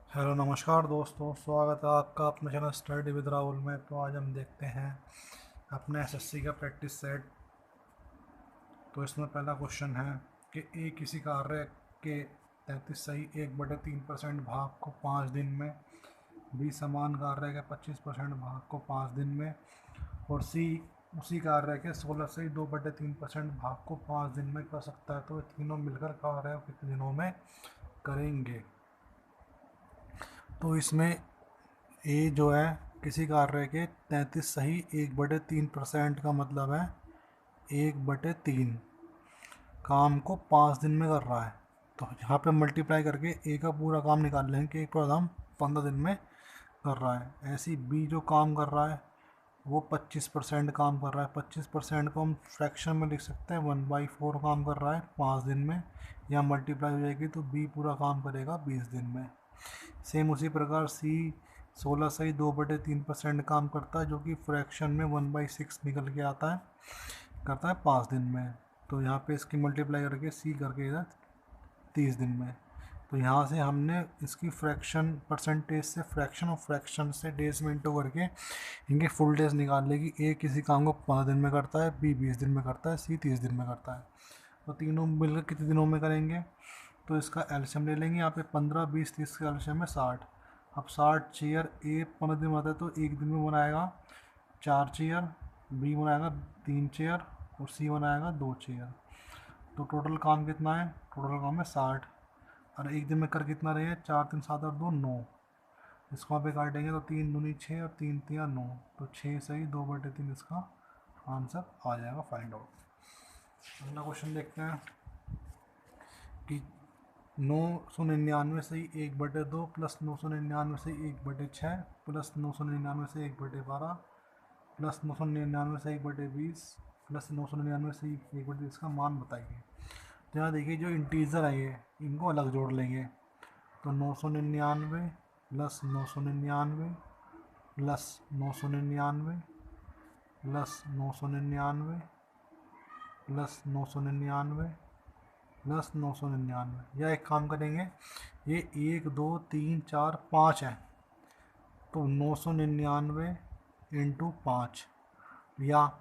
Hello नमस्कार दोस्तों, स्वागत है आपका अपने चैनल स्टडी विद राहुल में। तो आज हम देखते हैं अपने एसएससी का प्रैक्टिस सेट। तो इसमें पहला क्वेश्चन है कि ए किसी कार्य के 33 सही 1/3% भाग को 5 दिन में, बी समान कार्य के 25% भाग को 5 दिन में, और सी उसी कार्य के 16 सही 2/3% भाग को 5 दिन में कर सकता है। तो ये तीनों मिलकर कार्य को कितने दिनों में करेंगे। तो इसमें ए जो है किसी कार्य के 33 सही 1/3% का मतलब है 1/3 काम को 5 दिन में कर रहा है। तो यहाँ पे मल्टीप्लाई करके ए का पूरा काम निकाल लेंगे कि एक पूरा काम 15 दिन में कर रहा है। ऐसी बी जो काम कर रहा है वो 25% काम कर रहा है। 25% को हम फ्रैक्शन में लिख सकते हैं, 1/4 काम कर रहा है 5 दिन में। या मल्टीप्लाई हो जाएगी तो बी पूरा काम करेगा 20 दिन में। सेम उसी प्रकार सी 16 सही 2/3% काम करता है, जो कि फ्रैक्शन में 1/6 निकल के आता है, करता है 5 दिन में। तो यहाँ पे इसकी मल्टीप्लाई करके सी करके इधर 30 दिन में। तो यहाँ से हमने इसकी फ्रैक्शन परसेंटेज से फ्रैक्शन और फ्रैक्शन से डेज में इंटू करके इनके फुल डेज निकाल लेगी। ए किसी काम को 15 दिन में करता है, बी 20 दिन में करता है, सी 30 दिन में करता है। तो तीनों मिलकर कितने दिनों में करेंगे। तो इसका एल्शियम ले लेंगे। यहाँ पे 15 20 30 का एल्शियम है 60। अब 60 चेयर ए 15 दिन में आता है तो एक दिन में बनाएगा 4 चेयर, बी बनाएगा 3 चेयर और सी बनाएगा 2 चेयर। तो टोटल काम कितना है, टोटल काम है 60। और एक दिन में कर कितना रहे हैं, 4 3 7 और 2 9। इसको वहाँ पे काटेंगे तो 3 दूनी 6 और 3 तिया 9। तो 6 सही 2/3 इसका आंसर आ जाएगा, फाइंड आउट। अगला क्वेश्चन देखते हैं कि 999 सही 1/2 प्लस 999 सही 1/6 प्लस 999 सही 1/12 प्लस 999 सही 1/20 प्लस 999 सही 1/30 का मान बताइए। तो यहाँ देखिए जो इंटीजर है ये, इनको अलग जोड़ लेंगे। तो 999 plus 999 plus 999 plus 999 plus 999 plus 999। या एक काम करेंगे, ये 1 2 3 4 5 है तो 999 × 5, या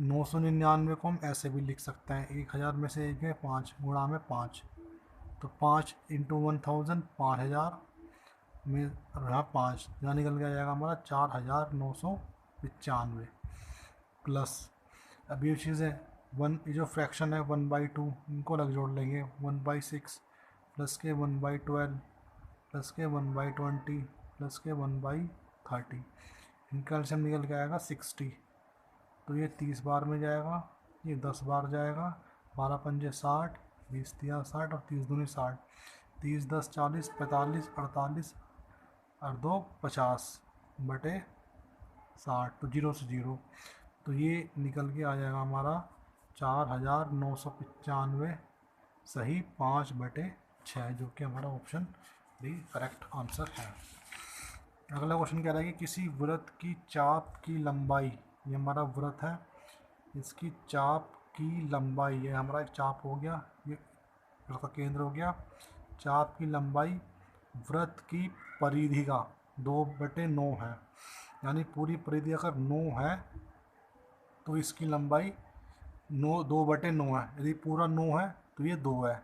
999 को हम ऐसे भी लिख सकते हैं, 1000 में से एक है 5 गुणा में 5। तो 5 इंटू 1000 5000 में रहा 5, यहाँ निकल के आ जाएगा हमारा 4995। प्लस अब ये चीज़ है वन, ये जो फ्रैक्शन है 1/2 इनको अलग जोड़ लेंगे। 1/6 प्लस के 1/12 प्लस के 1/20 प्लस के 1/30। इनका एल्शियम निकल के आएगा 60। तो ये 30 बार में जाएगा, ये 10 बार जाएगा। 12 पंजे 60, 20 तिया 60 और 30 दूनी 60। 30 10 40 45 48 और 2 50 बटे 60। तो 0 से 0, तो ये निकल के आ जाएगा हमारा 4995 सही 5/6, जो कि हमारा ऑप्शन डी करेक्ट आंसर है। अगला क्वेश्चन कह रहा है कि किसी वृत्त की चाप की लंबाई, ये हमारा वृत्त है, इसकी चाप की लंबाई, ये हमारा एक चाप हो गया, ये वृत्त का केंद्र हो गया। चाप की लंबाई वृत्त की परिधि का 2/9 है, यानी पूरी परिधि अगर 9 है तो इसकी लंबाई 2/9 है। यदि पूरा 9 है तो ये 2 है।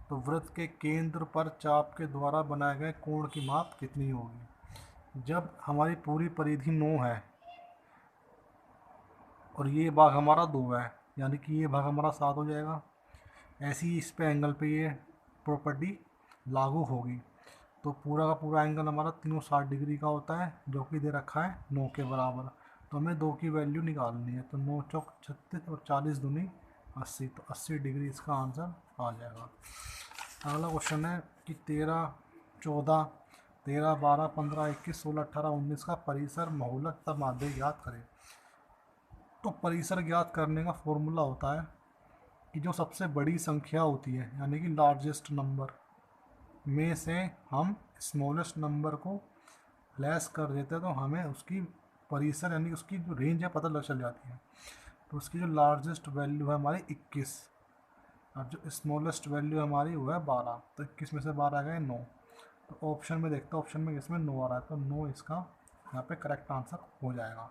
तो वृत्त के केंद्र पर चाप के द्वारा बनाए गए कोण की माप कितनी होगी। जब हमारी पूरी परिधि 9 है और ये भाग हमारा 2 है, यानी कि ये भाग हमारा 7 हो जाएगा। ऐसे ही इस पे एंगल पे ये प्रॉपर्टी लागू होगी। तो पूरा का पूरा एंगल हमारा 360 डिग्री का होता है, जो कि दे रखा है 9 के बराबर। तो हमें 2 की वैल्यू निकालनी है। तो 9 चौक 36 और 40 दूनी 80, तो 80 डिग्री इसका आंसर आ जाएगा। अगला क्वेश्चन है कि 13 14 13 12 15 21 16 18 19 का परिसर बहुलक तथा माध्य ज्ञात करें। तो परिसर ज्ञात करने का फॉर्मूला होता है कि जो सबसे बड़ी संख्या होती है, यानी कि लार्जेस्ट नंबर में से हम स्मॉलेस्ट नंबर को लेस कर देते हैं, तो हमें उसकी परिसर यानी उसकी जो रेंज है पता लग चल जाती है। तो उसकी जो लार्जेस्ट वैल्यू है हमारी 21, और जो स्मॉलेस्ट वैल्यू हमारी वो है 12। तो 21 में से 12 गए 9। तो ऑप्शन में देखते हैं, ऑप्शन में इसमें नो आ रहा है, तो नो इसका यहाँ पे करेक्ट आंसर हो जाएगा।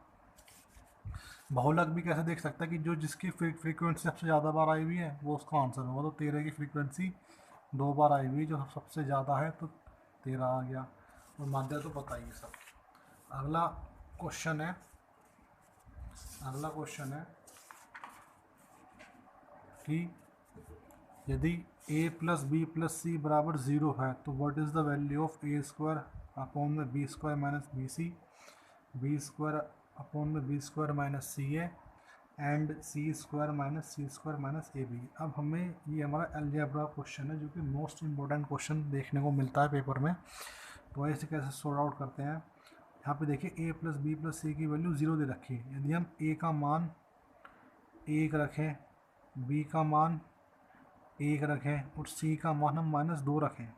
बहुलक भी कैसे देख सकता है कि जो जिसकी फ्रीक्वेंसी सबसे ज़्यादा बार आई हुई है वो उसका आंसर होगा। तो 13 की फ्रीक्वेंसी 2 बार आई हुई जो सबसे ज़्यादा है, तो 13 आ गया। और माध्य तो बताइए सब। अगला क्वेश्चन है, अगला क्वेश्चन है कि यदि a plus B plus C बराबर 0 है तो what is the value of A square upon में B square minus B C, B square upon में B square minus C A and C square minus A B. अब हमें ये हमारा algebra question है जो कि मोस्ट इम्पोर्टेंट क्वेश्चन देखने को मिलता है पेपर में। तो ऐसे कैसे सॉर्ट आउट करते हैं। यहाँ पे देखिए a प्लस बी प्लस सी की वैल्यू 0 दे रखी है। यदि हम a का मान 1 रखें, b का मान 1 रखें और c का मान हम -2 रखें,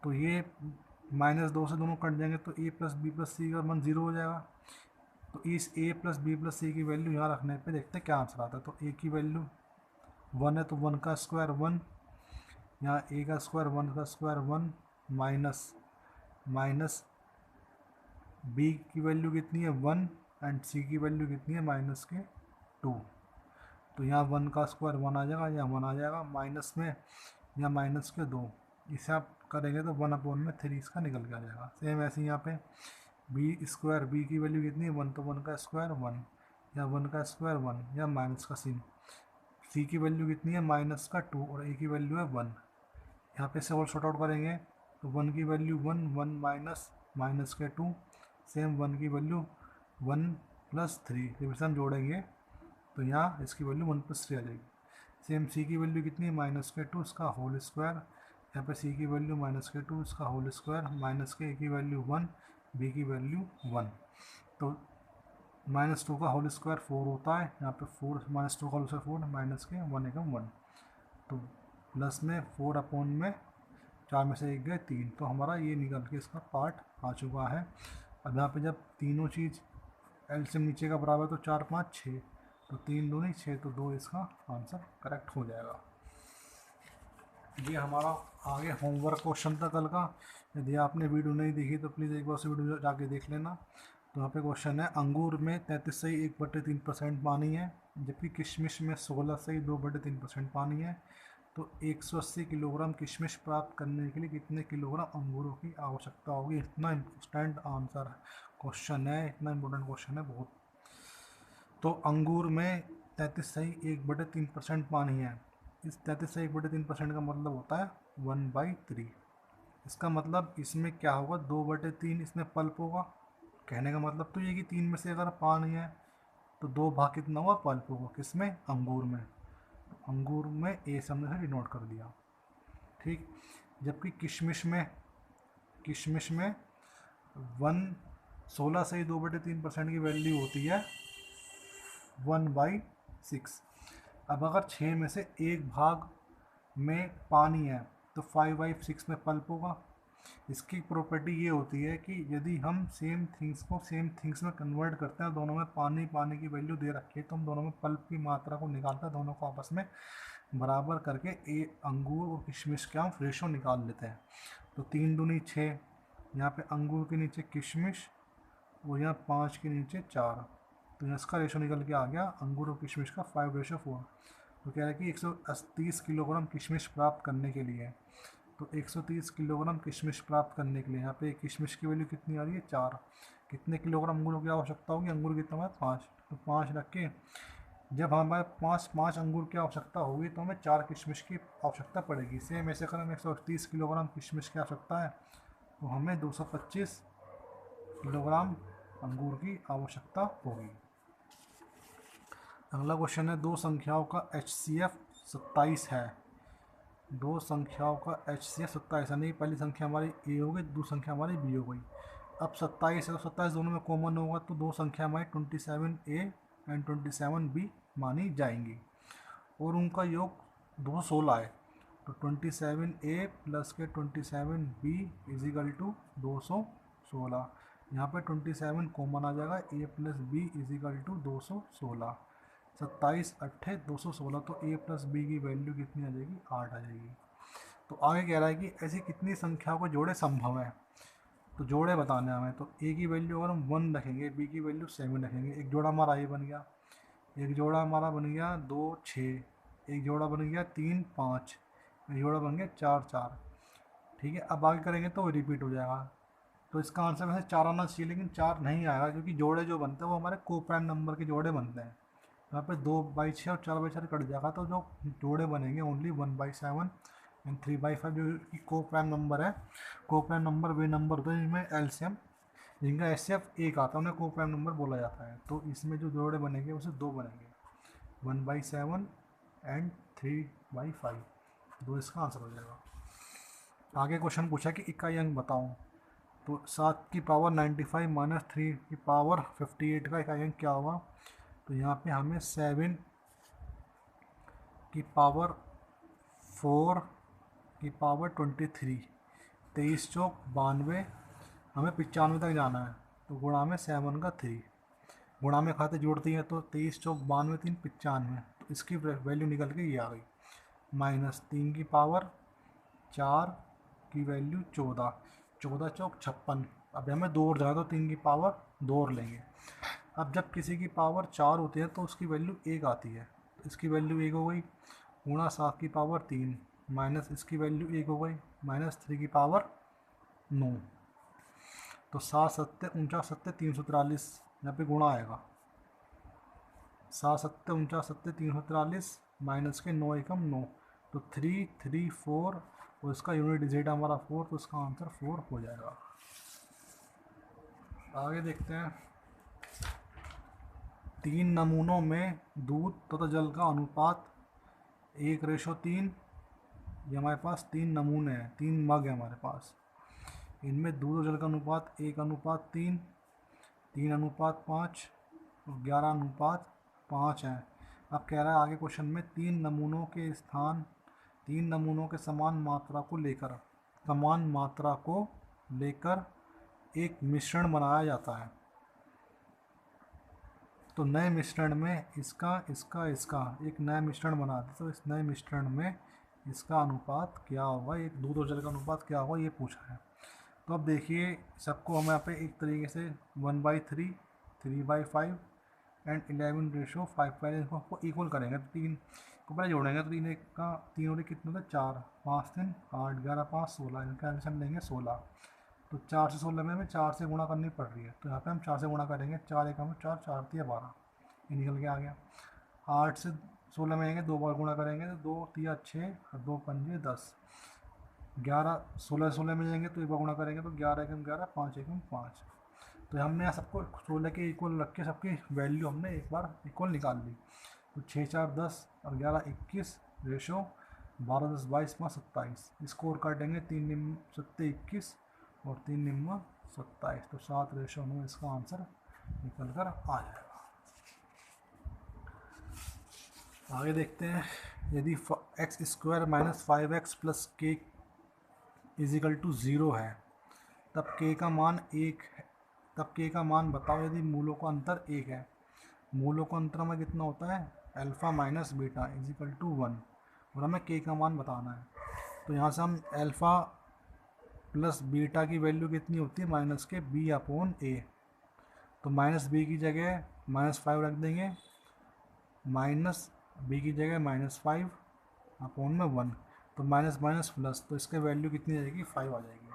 तो ये -2 से दोनों कट जाएंगे, तो a प्लस बी प्लस सी का मान 0 हो जाएगा। तो इस a प्लस बी प्लस सी की वैल्यू यहाँ रखने पे देखते हैं क्या आंसर आता है। तो a की वैल्यू 1 है तो 1 का स्क्वायर 1, यहाँ a का स्क्वायर 1 का स्क्वायर 1 माइनस b की वैल्यू कितनी है 1 एंड c की वैल्यू कितनी है -2। तो यहाँ 1 का स्क्वायर 1 आ जाएगा, यहाँ 1 आ जाएगा, माइनस में यहाँ -2, इसे आप करेंगे तो 1 अपॉन में 3 इसका निकल के आ जाएगा। सेम ऐसे यहाँ पे बी स्क्वायर, बी की वैल्यू कितनी है 1, तो 1 का स्क्वायर 1, या 1 का स्क्वायर 1, या माइनस का सी की वैल्यू कितनी है -2 और ए की वैल्यू है 1। यहाँ पे से और शॉर्ट आउट करेंगे तो 1 की वैल्यू 1, 1 माइनस के 2, सेम 1 की वैल्यू 1 प्लस 3, जब इसे हम जोड़ेंगे तो यहाँ इसकी वैल्यू 1 प्लस 3 आ जाएगी। सेम सी की वैल्यू कितनी है -2 इसका होल स्क्वायर, यहाँ पे सी की वैल्यू -2 इसका होल स्क्वायर, माइनस के ए की वैल्यू 1, बी की वैल्यू 1। तो -2 का होल स्क्वायर 4 होता है, यहाँ पे 4 -2 का होल स्क्वायर 4, माइनस के 1 एकम 1, तो प्लस में 4 अपॉन में 4 में से 1 गए 3, तो हमारा ये निकल के इसका पार्ट आ चुका है। अब यहाँ पे जब तीनों चीज़ एलसीएम नीचे का बराबर तो 4 5 6, तो 3 दूनी 6, तो 2 इसका आंसर करेक्ट हो जाएगा। ये हमारा आगे होमवर्क क्वेश्चन था कल का। यदि आपने वीडियो नहीं देखी तो प्लीज़ एक बार से वीडियो जाके देख लेना। तो यहाँ पे क्वेश्चन है, अंगूर में 33.1/3% पानी है, जबकि किशमिश में 16.2/3% पानी है। तो 180 किलोग्राम किशमिश प्राप्त करने के लिए कितने किलोग्राम अंगूरों की आवश्यकता होगी। इतना इम्पोर्टेंट आंसर क्वेश्चन है, इतना इम्पोर्टेंट क्वेश्चन है बहुत। तो अंगूर में 33.1/3% पानी है। इस 33.1/3% का मतलब होता है 1/3। इसका मतलब इसमें क्या होगा, 2/3 इसमें पल्प होगा। कहने का मतलब तो ये कि 3 में से अगर पानी है तो 2 भाग कितना हुआ, पल्प होगा। किसमें, अंगूर में। तो अंगूर में ए से हमने डिनोट कर दिया, ठीक। जबकि किशमिश में 16 से ही 2/3% की वैल्यू होती है 1/6। अब अगर 6 में से एक भाग में पानी है तो 5/6 में पल्प होगा। इसकी प्रॉपर्टी ये होती है कि यदि हम सेम थिंग्स को सेम थिंग्स में कन्वर्ट करते हैं, दोनों में पानी की वैल्यू दे रखी है, तो हम दोनों में पल्प की मात्रा को निकालते हैं, दोनों को आपस में बराबर करके अंगूर और किशमिश के हम रेशो निकाल लेते हैं। तो 3 दूनी 6, यहाँ पे अंगूर के नीचे किशमिश और यहाँ 5 के नीचे 4, तो इसका रेशो निकल के आ गया अंगूर और किशमिश का 5:4। तो कह रहा है कि 130 किलोग्राम किशमिश प्राप्त करने के लिए, तो 130 किलोग्राम किशमिश प्राप्त करने के लिए यहाँ पे किशमिश की वैल्यू कितनी आ रही है 4, कितने किलोग्राम अंगूरों की आवश्यकता होगी, अंगूर कितना है 5, तो 5 रख के जब हमारे 5 अंगूर की आवश्यकता होगी तो हमें 4 किशमिश की आवश्यकता पड़ेगी। सेम ऐसे अगर हमें 130 किलोग्राम किशमिश की आवश्यकता है तो हमें 225 किलोग्राम अंगूर की आवश्यकता होगी। अगला क्वेश्चन है, दो संख्याओं का HCF 27 है। दो संख्याओं का HCF 27 है, नहीं पहली संख्या हमारी A हो गई, दूसरी संख्या हमारी B हो गई। अब 27 है तो 27 दोनों में कॉमन होगा, तो दो संख्या हमारी 27A एंड 27B मानी जाएंगी और उनका योग 216 है। तो 27A प्लस के 27B इजिकल टू 216। यहाँ पे 27 कॉमन आ जाएगा, A plus B is equal to 216। 27 8 216, तो A प्लस B की वैल्यू कितनी आ जाएगी, 8 आ जाएगी। तो आगे कह रहा है कि ऐसी कितनी संख्याओं को जोड़े संभव है, तो जोड़े बताने हमें। तो ए की वैल्यू अगर हम 1 रखेंगे, बी की वैल्यू 7 रखेंगे, एक जोड़ा हमारा ये बन गया, एक जोड़ा हमारा बन गया 2 6, एक जोड़ा बन गया 3 5, एक जोड़ा बन गया 4 4। ठीक है, अब आगे करेंगे तो रिपीट हो जाएगा। तो इसका आंसर वैसे 4 आना चाहिए, लेकिन 4 नहीं आएगा, क्योंकि जोड़े जो बनते हैं वो हमारे को प्राइम नंबर के जोड़े बनते हैं। यहाँ पे 2/6 और 4/4 कट जाएगा, तो जो जोड़े बनेंगे ओनली 1/7 एंड 3/5, जो कि को प्राइम नंबर है। को प्राइम नंबर वे नंबर होते हैं जिनमें एलसीएम, जिनका एचसीएफ 1 आता है, उन्हें को प्राइम नंबर बोला जाता है। तो इसमें जो जोड़े बनेंगे उसे 2 बनेंगे, 1/7 एंड 3/5, 2 इसका आंसर हो जाएगा। आगे क्वेश्चन पूछा कि इकाई अंक बताओ। तो 7 की पावर 95 माइनस 3 की पावर 58 का इकाई अंक क्या होगा। तो यहाँ पे हमें 7 की पावर 4 की पावर 23, 23 चौक 92, हमें 95 तक जाना है। तो गुणा में 7 का 3, गुणा में खाते जोड़ती हैं, तो 23 चौक 92, 3 95, तो इसकी वैल्यू निकल के ये आ गई। माइनस 3 की पावर 4 की वैल्यू 14, 14 चौक 56। अब हमें 2 और जाए तो 3 की पावर 2 और लेंगे। अब जब किसी की पावर 4 होती है तो उसकी वैल्यू 1 आती है, तो इसकी वैल्यू 1 हो गई, गुणा 7 की पावर 3 माइनस इसकी वैल्यू 1 हो गई, माइनस 3 की पावर 9। तो 7 सत्ते 49 सत्ते 343, यहाँ पे गुणा आएगा। 7 सत्ते 49 सत्ते 343 माइनस के 9 एकम 9, तो 3 3 4, और इसका यूनिट डिजिट हमारा 4, तो इसका आंसर 4 हो जाएगा। आगे देखते हैं। 3 नमूनों में दूध तथा जल का अनुपात 1:3। ये हमारे पास 3 नमूने हैं, 3 मग है हमारे पास। इनमें दूध और जल का अनुपात 1:3, 3:5 और 11:5 है। अब कह रहा है आगे क्वेश्चन में 3 नमूनों के समान मात्रा को लेकर एक मिश्रण बनाया जाता है। तो नए मिश्रण में इसका एक नया मिश्रण बना दे, तो इस नए मिश्रण में इसका अनुपात क्या होगा, एक दूध और जल का अनुपात क्या होगा, ये पूछा है। तो अब देखिए, सबको हम यहाँ पे एक तरीके से 1/3, 3/5 एंड 11:5 इसको इक्वल करेंगे। तो 3 को पहले जोड़ेंगे, तो 3 और कितने होते हैं 4, 5 3 8, 11 5 16, इनका आंसर लेंगे 16। तो 4 से 16 में हमें 4 से गुणा करनी पड़ रही है, तो यहाँ पे हम 4 से गुणा करेंगे। 4 एकम में 4, 4 3 12, ये निकल के आ गया। 8 से 16 में आएंगे, 2 बार गुणा करेंगे, तो 2 3 6 और 2 5 10। 11 16 16 में जाएंगे, तो एक बार गुणा करेंगे, तो 11 एकम 11, 5 एकम 5। तो हमने यहाँ सबको 16 के इक्वल रख के सबकी वैल्यू हमने एक बार इक्वल निकाल ली। तो 6 4 10 और 11 21, रेशो 12 10 22 5 27। स्कोर काटेंगे, 3 निम 7 21 और 3 निम्मा 27, तो 7:9 इसका आंसर निकल कर आ जाएगा। आगे देखते हैं। यदि x² - 5x + k = 0 है, तब k का मान 1 है। तब k का मान बताओ यदि मूलों का अंतर 1 है। मूलों का अंतर में कितना होता है, अल्फ़ा माइनस बीटा = 1, और हमें k का मान बताना है। तो यहाँ से हम अल्फ़ा प्लस बीटा की वैल्यू कितनी होती है, माइनस के b/a। तो माइनस b की जगह -5 रख देंगे, माइनस b की जगह -5/1, तो माइनस माइनस प्लस, तो इसके वैल्यू कितनी आ जाएगी, 5 आ जाएगी।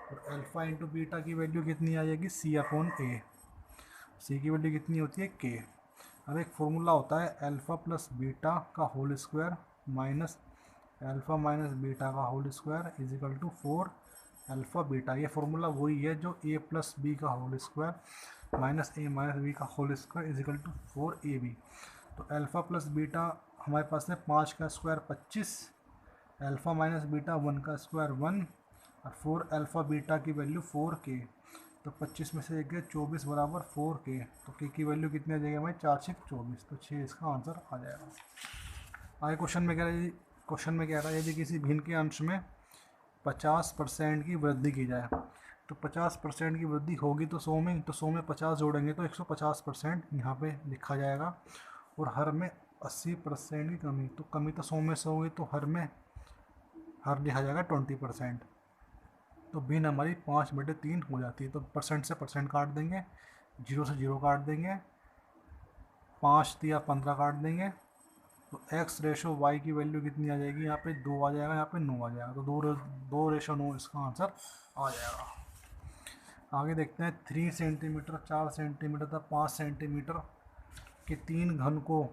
और अल्फ़ा इंटू बीटा की वैल्यू कितनी आ जाएगी, c/a। c की वैल्यू कितनी होती है, k। अब एक फॉर्मूला होता है अल्फ़ा प्लस बीटा का whole square minus alpha minus beta का होल स्क्वायर = 4 अल्फ़ा बीटा। ये फार्मूला वही है जो a + b का whole square minus a minus b का होल स्क्वायर = 4ab। तो अल्फ़ा प्लस बीटा हमारे पास है 5 का स्क्वायर 25, अल्फ़ा माइनस बीटा 1 का स्क्वायर 1, और 4 अल्फ़ा बीटा की वैल्यू 4k। तो 25 में से 1 गया 24 बराबर 4k। तो k की वैल्यू कितनी आ जाएगी हमारी, 4 6 24, तो 6 इसका आंसर आ जाएगा। आगे क्वेश्चन में कह रहा है यदि किसी भिन्न के अंश में 50% की वृद्धि की जाए, तो 50% की वृद्धि होगी तो 100 में, तो 100 में 50 जोड़ेंगे तो 150% यहाँ पे लिखा जाएगा। और हर में 80% की कमी, तो कमी तो 100 में से होगी, तो हर में हर लिखा जाएगा 20%। तो बिन हमारी 5/3 हो जाती है। तो परसेंट से परसेंट काट देंगे, 0 से 0 काट देंगे, 5 या 15 काट देंगे। तो x रेशो y की वैल्यू कितनी आ जाएगी, यहाँ पे 2 आ जाएगा, यहाँ पे 9 आ जाएगा। तो 2:9 इसका आंसर आ जाएगा। आगे देखते हैं 3 सेंटीमीटर, 4 सेंटीमीटर तथा 5 सेंटीमीटर के 3 घन को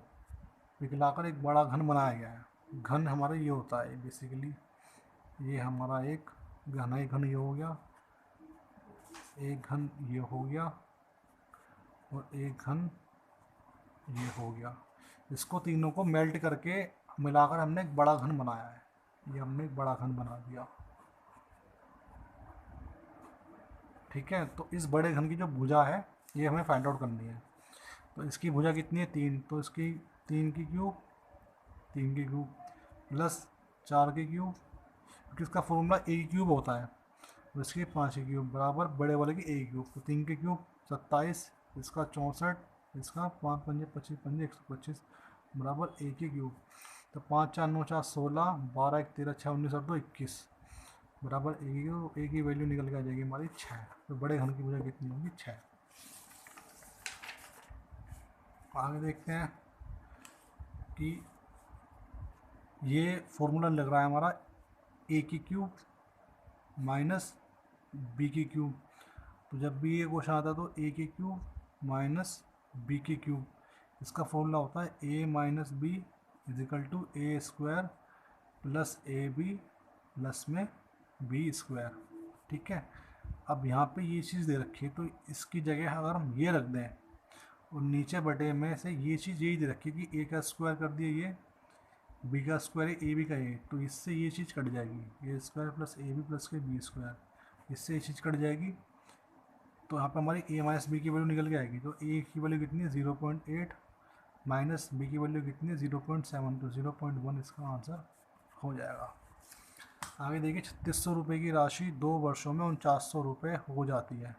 पिघलाकर एक बड़ा घन बनाया गया है। घन हमारा ये होता है बेसिकली, ये हमारा एक घना घन ये हो गया, एक घन ये हो गया और एक घन ये हो गया। इसको तीनों को मेल्ट करके मिलाकर हमने एक बड़ा घन बनाया है। ये हमने एक बड़ा घन बना दिया। ठीक है, तो इस बड़े घन की जो भुजा है ये हमें फाइंड आउट करनी है। तो इसकी भुजा कितनी है, 3। तो इसकी 3 की क्यूब, 3 की क्यूब प्लस 4 की क्यूब, क्योंकि इसका फॉर्मूला ए की क्यूब होता है। तो इसकी 5 की क्यूब बराबर बड़े वाले की ए की क्यूब। तो 3 की क्यूब 27, इसका 64, इसका 5 पंजे 25 पंजे 125 बराबर ए की क्यूब। तो 5 4 9 4 16, 12 1 13 6 19 और 2 21 बराबर ए की क्यूब। ए की वैल्यू निकल के आ जाएगी हमारी 6। तो बड़े घन की वजह कितनी होगी, 6। आगे देखते हैं कि ये फॉर्मूला लग रहा है हमारा ए की क्यूब माइनस बी की क्यूब। तो जब भी ये क्वेश्चन आता है तो ए की क्यूब माइनस बी की क्यूब, इसका फॉर्मूला होता है A minus B equal to A square plus A B plus में बी स्क्वायर। ठीक है, अब यहाँ पे ये चीज़ दे रखी है, तो इसकी जगह अगर हम ये रख दें और नीचे बटे में से ये चीज़ यही दे रखी है कि ए का स्क्वायर कर दिया, ये बी का स्क्वायर है, ए बी का ए, तो इससे ये चीज़ कट जाएगी, A square plus A B plus के बी स्क्वायर, इससे ये चीज़ कट जाएगी। तो यहाँ पे हमारी ए माइनस बी की वैल्यू निकल के आएगी। तो ए की वैल्यू कितनी है, 0.8 माइनस बी की वैल्यू कितनी है, 0.7। तो 0.1 इसका आंसर हो जाएगा। आगे देखिए 3600 रुपये की राशि 2 वर्षों में 4900 रुपये हो जाती है।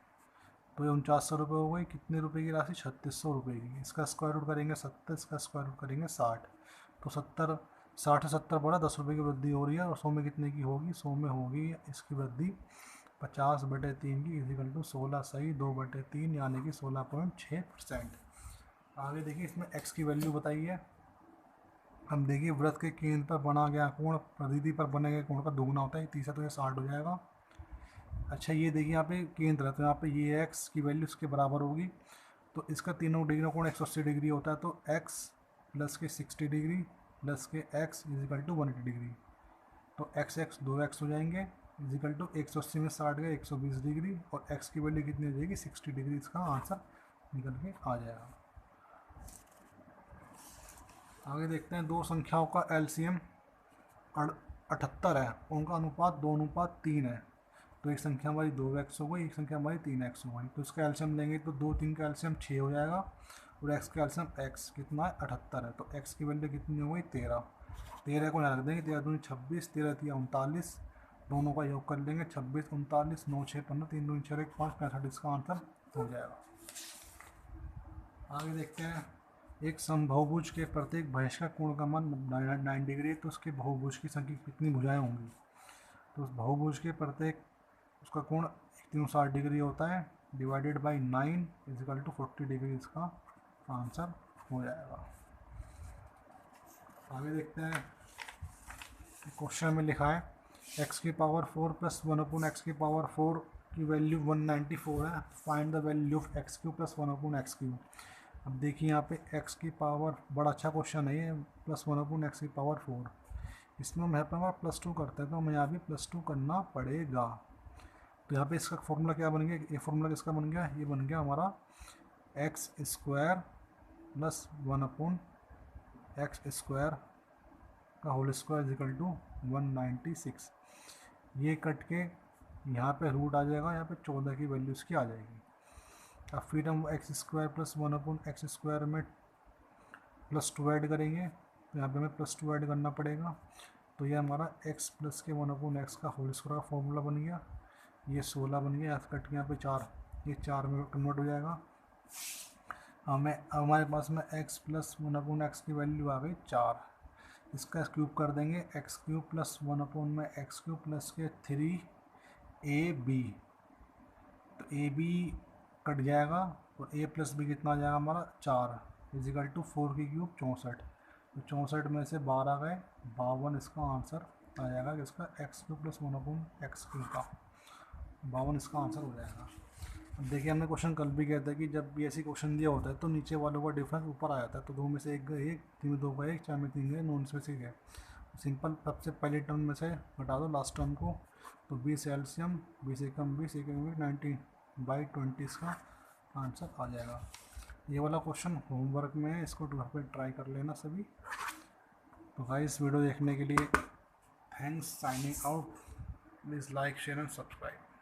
तो ये 4900 रुपये हो गई, कितने रुपए की राशि, 3600 रुपये की। इसका स्क्वायर रूट करेंगे 70, इसका स्क्वायर रूट करेंगे 60। तो 70, 60 से 70 बढ़ा, 10 रुपये की वृद्धि हो रही है। और 100 में कितने की होगी, 100 में होगी इसकी वृद्धि 50/3 की इजिकल टू 16 सही 2/3 यानी कि 16.6%। आगे देखिए इसमें x की वैल्यू बताई है। हम देखिए वृत्त के केंद्र पर बना गया कोण परिधि पर बने गए कोण का दुगुना होता है, तीसरा तो ये 60 हो जाएगा। अच्छा ये देखिए यहाँ पे केंद्र है, तो यहाँ पे ये x की वैल्यू इसके बराबर होगी। तो इसका तीनों डिग्री कोण 180 डिग्री होता है। तो x प्लस के 60 डिग्री प्लस के x इजिकल टू 180 डिग्री। तो x 2x हो जाएंगे इजिकल टू 180 में 60 गए 120 डिग्री, और x की वैल्यू कितनी हो जाएगी, 60 डिग्री। इसका आंसर निकल के आ जाएगा। आगे देखते हैं दो संख्याओं का एलसीएम 78 है, उनका अनुपात 2:3 है। तो एक संख्या हमारी 2x हो गई, एक संख्या हमारी 3x हो गई। तो इसका एलसीएम लेंगे तो 2 3 का एलसीएम 6 हो जाएगा, और x का एलसीएम x कितना है, 78 है। तो x की वैल्यू कितनी हो गई, 13। 13 को यहाँ रख देंगे, 13 दूनी 26, 13 3 39, दोनों का योग कर लेंगे 26 39 9 6 15 3 दूनी 6 1 5 65। इसका आंसर हो जाएगा। आगे देखते हैं एक समबाहुभुज के प्रत्येक भुज का कोण का मान 9 डिग्री है। तो उसके बहुभुज की संख्या कितनी भुजाएं होंगी। तो उस बहुभुज के प्रत्येक उसका कोण 360 डिग्री होता है, divided by 9 is equal to 40 degree. इसका आंसर हो जाएगा। आगे देखते हैं क्वेश्चन में लिखा है x की पावर 4 प्लस 1/x की पावर 4 की वैल्यू 194 है। Find the value of x³ plus 1/x³। अब देखिए यहाँ पे x की पावर, बड़ा अच्छा क्वेश्चन है ये, प्लस 1/x की पावर 4। इसमें हम यहाँ पर हमारा +2 करते हैं, तो हमें यहाँ भी +2 करना पड़ेगा। तो यहाँ पे इसका फॉर्मूला क्या बन गया, ये फॉर्मूला किसका बन गया, ये बन गया हमारा x² प्लस 1/x² का होल स्क्वायर इजिकल टू 196। ये कट के यहाँ पे रूट आ जाएगा, यहाँ पे 14 की वैल्यू इसकी आ जाएगी। अब फिर हम x² प्लस 1/x² में +2 ऐड करेंगे, तो यहाँ पे हमें +2 ऐड करना पड़ेगा। तो ये हमारा x प्लस के 1/x का होल स्क्वायर का फॉर्मूला बन गया। ये 16 बन गया, कट के यहाँ पे 4, ये 4 में कन्वर्ट हो जाएगा। हमारे पास में x प्लस 1/x की वैल्यू आ गई 4। इसका क्यूब कर देंगे, एक्स क्यूब प्लस 1/में एक्स क्यूब प्लस के 3ab, तो ए बी कट जाएगा और ए प्लस बी कितना आ जाएगा हमारा 4 इजिकल टू 4 की क्यूब 64, तो 64 में से 12 गए 52, इसका आंसर आ जाएगा इसका एक्स क्यूब प्लस 1/एक्स क्यूब का 52 इसका आंसर हो जाएगा। अब देखिए हमने क्वेश्चन कल भी किया था कि जब भी ऐसी क्वेश्चन दिया होता है तो नीचे वालों का डिफरेंस ऊपर आ जाता है, तो 2 में से 1 गए 1, 3 में 2 गए 1, 4 में 3 गए 9 में से गए, सिंपल सबसे पहले टर्म में से घटा दो लास्ट टर्म को, तो 20 एल्सियम 20 एकम 20 एकम 19/20 इसका आंसर आ जाएगा। ये वाला क्वेश्चन होमवर्क में है, इसको घर पे ट्राई कर लेना सभी। तो गाइस वीडियो देखने के लिए thanks, signing out, please like share and subscribe.